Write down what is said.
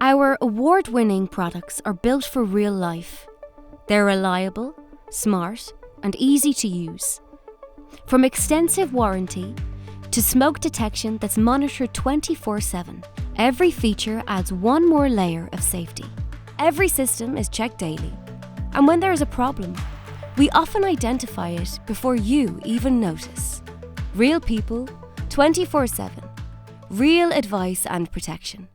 Our award-winning products are built for real life. They're reliable, smart, and easy to use. From extensive warranty to smoke detection that's monitored 24/7, every feature adds one more layer of safety. Every system is checked daily, and when there is a problem, we often identify it before you even notice. Real people, 24/7. Real advice and protection.